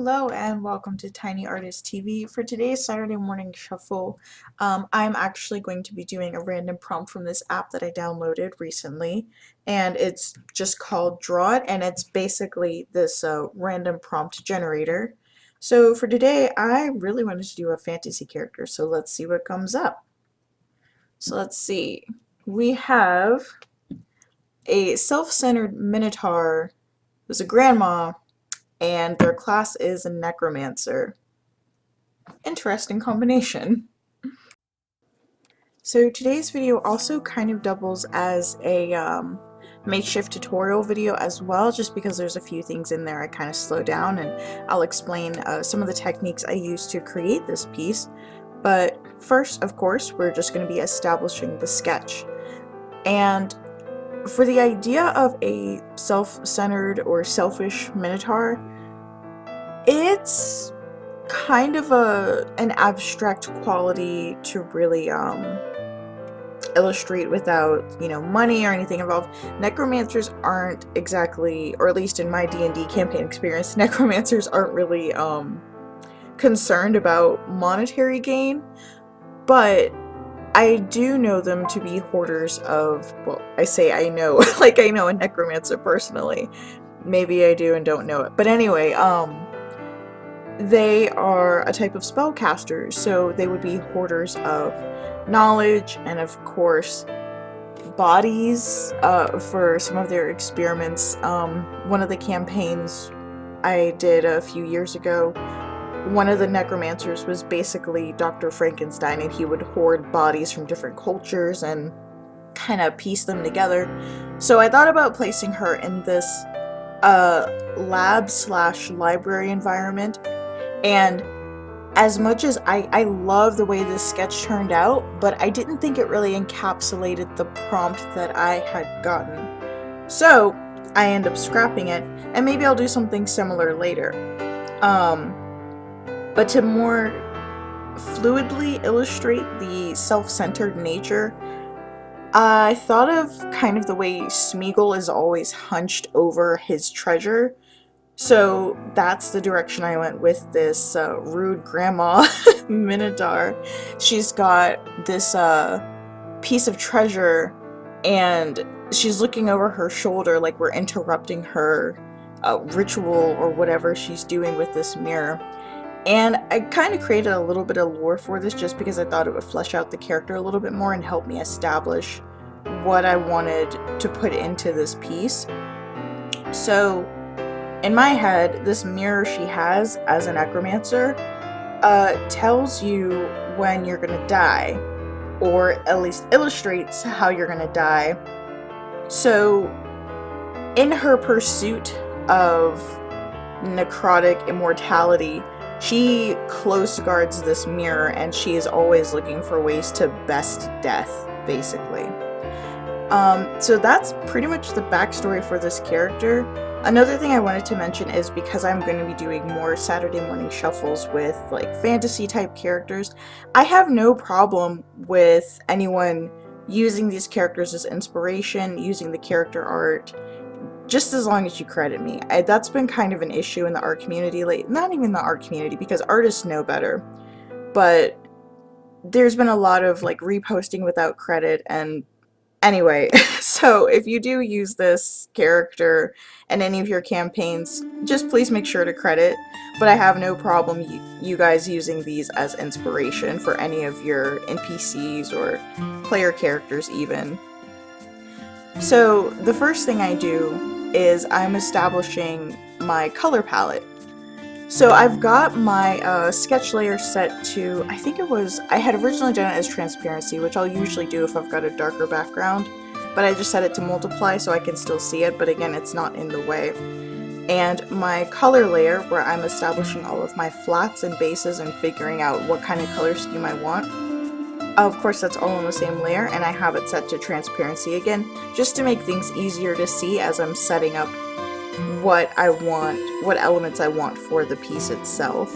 Hello and welcome to Tiny Artist TV. For today's Saturday morning shuffle, I'm actually going to be doing a random prompt from this app that I downloaded recently, and it's just called Draw It, and it's basically this random prompt generator. So for today, I really wanted to do a fantasy character, so let's see what comes up. So let's see. We have a self-centered minotaur who's a grandma, and their class is a necromancer. Interesting combination. So today's video also kind of doubles as a makeshift tutorial video as well, just because there's a few things in there I kind of slow down, and I'll explain some of the techniques I used to create this piece. But first, of course, we're just going to be establishing the sketch. And for the idea of a self-centered or selfish minotaur, it's kind of an abstract quality to really illustrate without, money or anything involved. Necromancers aren't exactly, or at least in my D&D campaign experience, necromancers aren't really concerned about monetary gain, but I do know them to be hoarders of, well, I say I know, like I know a necromancer personally. Maybe I do and don't know it. But anyway, they are a type of spellcasters, so they would be hoarders of knowledge and, of course, bodies for some of their experiments. One of the campaigns I did a few years ago, one of the necromancers was basically Dr. Frankenstein, and he would hoard bodies from different cultures and kind of piece them together. So I thought about placing her in this lab/library environment. And as much as I love the way this sketch turned out, but I didn't think it really encapsulated the prompt that I had gotten. So I end up scrapping it, and maybe I'll do something similar later. But to more fluidly illustrate the self-centered nature, I thought of kind of the way Smeagol is always hunched over his treasure. So that's the direction I went with this rude grandma minotaur. She's got this piece of treasure, and she's looking over her shoulder like we're interrupting her ritual or whatever she's doing with this mirror. And I kind of created a little bit of lore for this just because I thought it would flesh out the character a little bit more and help me establish what I wanted to put into this piece. So in my head, this mirror she has as a necromancer tells you when you're gonna die, or at least illustrates how you're gonna die. So in her pursuit of necrotic immortality, she close guards this mirror, and she is always looking for ways to best death, basically. So that's pretty much the backstory for this character. Another thing I wanted to mention is, because I'm going to be doing more Saturday morning shuffles with like fantasy type characters, I have no problem with anyone using these characters as inspiration, using the character art, just as long as you credit me. That's been kind of an issue in the art community lately. Not even the art community, because artists know better, but there's been a lot of like reposting without credit. And anyway, so if you do use this character in any of your campaigns, just please make sure to credit. But I have no problem you guys using these as inspiration for any of your NPCs or player characters even. So the first thing I do is I'm establishing my color palette. So I've got my sketch layer set to, I think I had originally done it as transparency, which I'll usually do if I've got a darker background, but I just set it to multiply so I can still see it, but again, it's not in the way. And my color layer, where I'm establishing all of my flats and bases and figuring out what kind of color scheme I want, of course that's all on the same layer, and I have it set to transparency again, just to make things easier to see as I'm setting up what I want, what elements I want for the piece itself.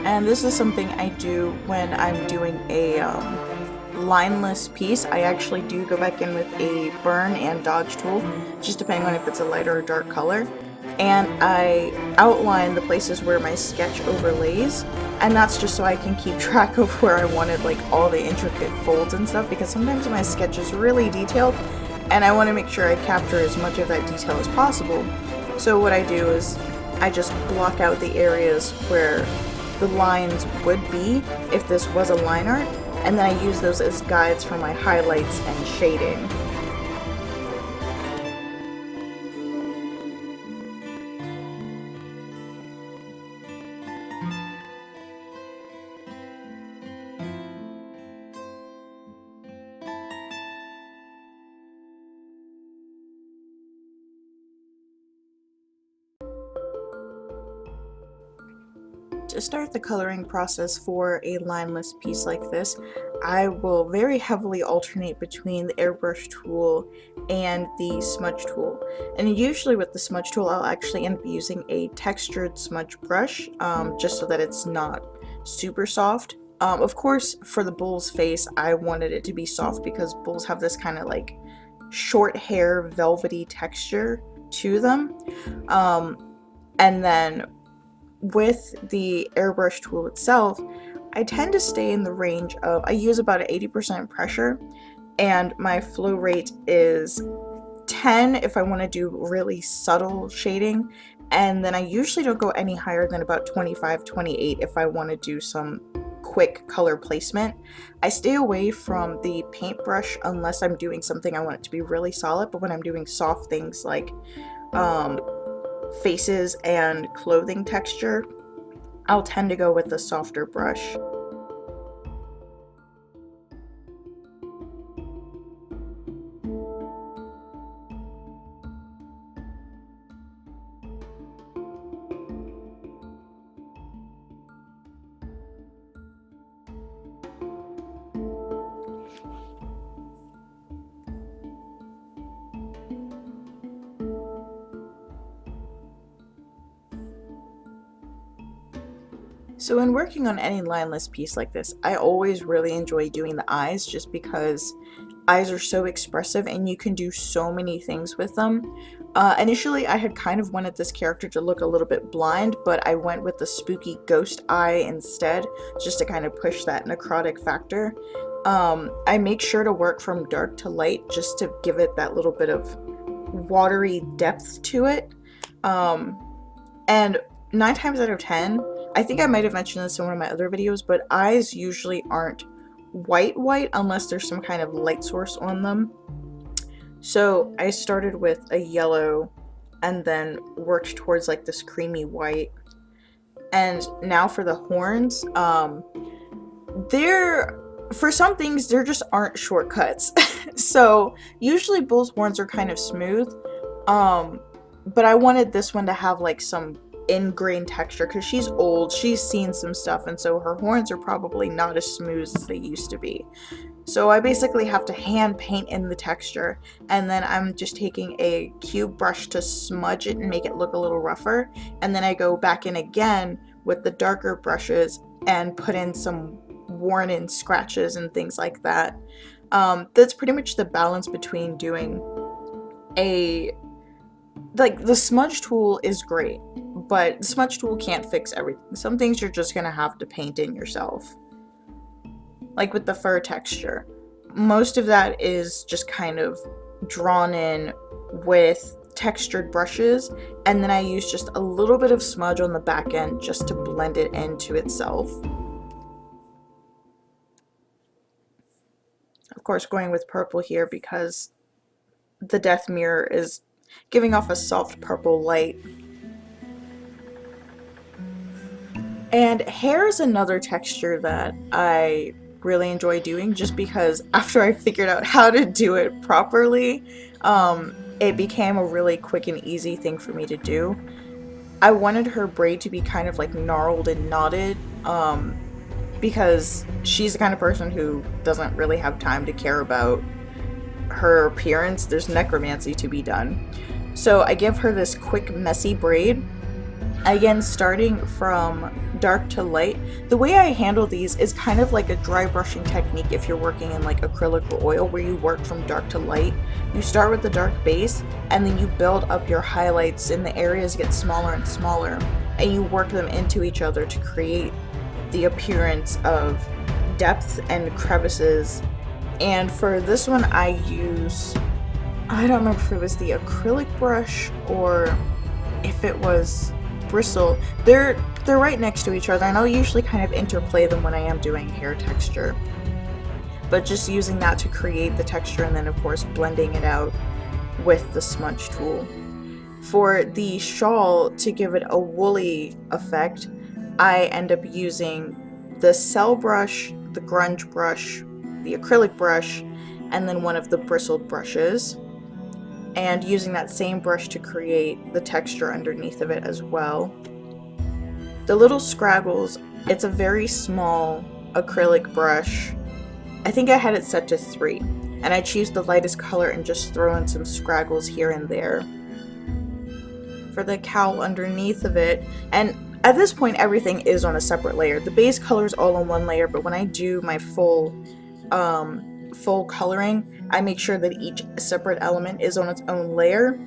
And this is something I do when I'm doing a lineless piece. I actually do go back in with a burn and dodge tool, just depending on if it's a lighter or dark color, and I outline the places where my sketch overlays, and that's just so I can keep track of where I wanted like all the intricate folds and stuff, because sometimes my sketch is really detailed and I want to make sure I capture as much of that detail as possible. So what I do is I just block out the areas where the lines would be if this was a line art, and then I use those as guides for my highlights and shading. To start the coloring process for a lineless piece like this, I will very heavily alternate between the airbrush tool and the smudge tool. And usually with the smudge tool, I'll actually end up using a textured smudge brush, just so that it's not super soft. Of course, for the bull's face, I wanted it to be soft because bulls have this kind of like short hair, velvety texture to them. And then with the airbrush tool itself, I tend to stay in the range of, I use about an 80% pressure, and my flow rate is 10 if I want to do really subtle shading, and then I usually don't go any higher than about 25, 28 if I want to do some quick color placement. I stay away from the paintbrush unless I'm doing something I want it to be really solid, but when I'm doing soft things like faces and clothing texture, I'll tend to go with the softer brush. So when working on any lineless piece like this, I always really enjoy doing the eyes, just because eyes are so expressive and you can do so many things with them. Initially, I had kind of wanted this character to look a little bit blind, but I went with the spooky ghost eye instead, just to kind of push that necrotic factor. I make sure to work from dark to light just to give it that little bit of watery depth to it. And 9 times out of 10, I think I might have mentioned this in one of my other videos, but eyes usually aren't white unless there's some kind of light source on them. So I started with a yellow and then worked towards like this creamy white. And now for the horns, for some things there just aren't shortcuts. So usually bull's horns are kind of smooth, but I wanted this one to have like some ingrained texture because she's old, she's seen some stuff, and so her horns are probably not as smooth as they used to be. So I basically have to hand paint in the texture, and then I'm just taking a cube brush to smudge it and make it look a little rougher, and then I go back in again with the darker brushes and put in some worn in scratches and things like that. That's pretty much the balance between doing the smudge tool is great, but the smudge tool can't fix everything. Some things you're just gonna have to paint in yourself. Like with the fur texture, most of that is just kind of drawn in with textured brushes, and then I use just a little bit of smudge on the back end just to blend it into itself. Of course, going with purple here because the death mirror is giving off a soft purple light. And hair is another texture that I really enjoy doing, just because after I figured out how to do it properly, it became a really quick and easy thing for me to do. I wanted her braid to be kind of like gnarled and knotted, because she's the kind of person who doesn't really have time to care about her appearance. There's necromancy to be done. So I give her this quick, messy braid, Again, starting from dark to light, the way I handle these is kind of like a dry brushing technique if you're working in like acrylic or oil, where you work from dark to light. You start with the dark base and then you build up your highlights, and the areas get smaller and smaller, and you work them into each other to create the appearance of depth and crevices. And for this one I don't remember if it was the acrylic brush or if it was bristle. They're right next to each other, and I'll usually kind of interplay them when I am doing hair texture, but just using that to create the texture, and then of course blending it out with the smudge tool. For the shawl, to give it a woolly effect, I end up using the cell brush, the grunge brush, the acrylic brush, and then one of the bristled brushes, and using that same brush to create the texture underneath of it as well. The little scraggles, it's a very small acrylic brush. I think I had it set to 3, and I choose the lightest color and just throw in some scraggles here and there. For the cowl underneath of it, and at this point everything is on a separate layer. The base color is all on one layer, but when I do my full coloring, I make sure that each separate element is on its own layer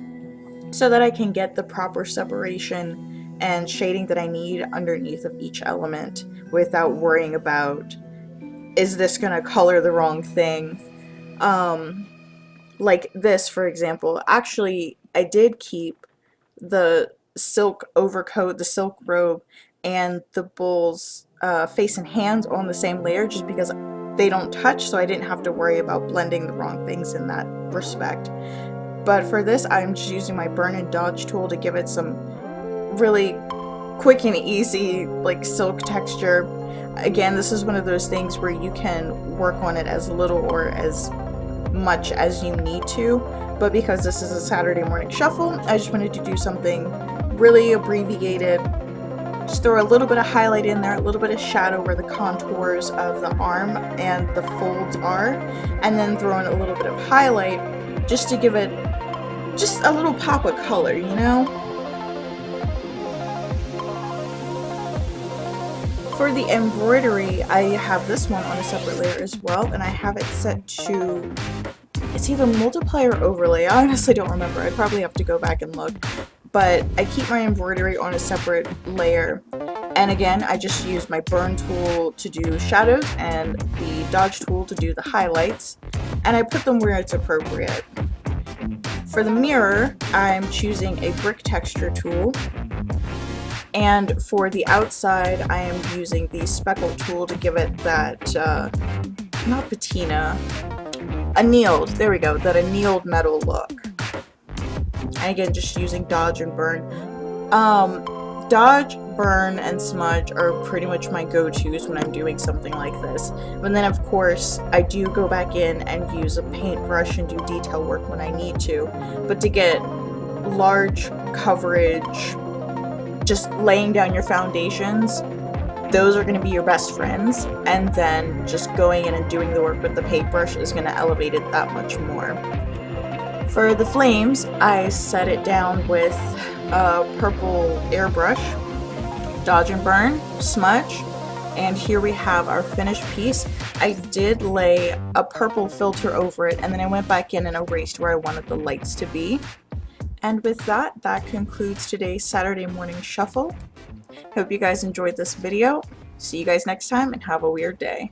so that I can get the proper separation and shading that I need underneath of each element without worrying about, is this gonna color the wrong thing? Like this, for example. Actually, I did keep the silk overcoat, the silk robe, and the bull's face and hands on the same layer just because they don't touch, so I didn't have to worry about blending the wrong things in that respect. But for this, I'm just using my burn and dodge tool to give it some really quick and easy like silk texture. Again, this is one of those things where you can work on it as little or as much as you need to, but because this is a Saturday morning shuffle, I just wanted to do something really abbreviated. Just throw a little bit of highlight in there, a little bit of shadow where the contours of the arm and the folds are, and then throw in a little bit of highlight just to give it just a little pop of color, you know? For the embroidery, I have this one on a separate layer as well, and I have it set to, it's either multiply or overlay. I honestly don't remember. I'd probably have to go back and look. But I keep my embroidery on a separate layer. And again, I just use my burn tool to do shadows and the dodge tool to do the highlights. And I put them where it's appropriate. For the mirror, I'm choosing a brick texture tool. And for the outside, I am using the speckle tool to give it that, not patina, annealed, there we go, that annealed metal look. And again, just using dodge and burn. Dodge, burn, and smudge are pretty much my go-tos when I'm doing something like this. But then, of course, I do go back in and use a paintbrush and do detail work when I need to. But to get large coverage, just laying down your foundations, those are going to be your best friends, and then just going in and doing the work with the paintbrush is going to elevate it that much more. For the flames, I set it down with a purple airbrush, dodge and burn, smudge, and here we have our finished piece. I did lay a purple filter over it, and then I went back in and erased where I wanted the lights to be. And with that, that concludes today's Saturday morning shuffle. Hope you guys enjoyed this video. See you guys next time, and have a weird day.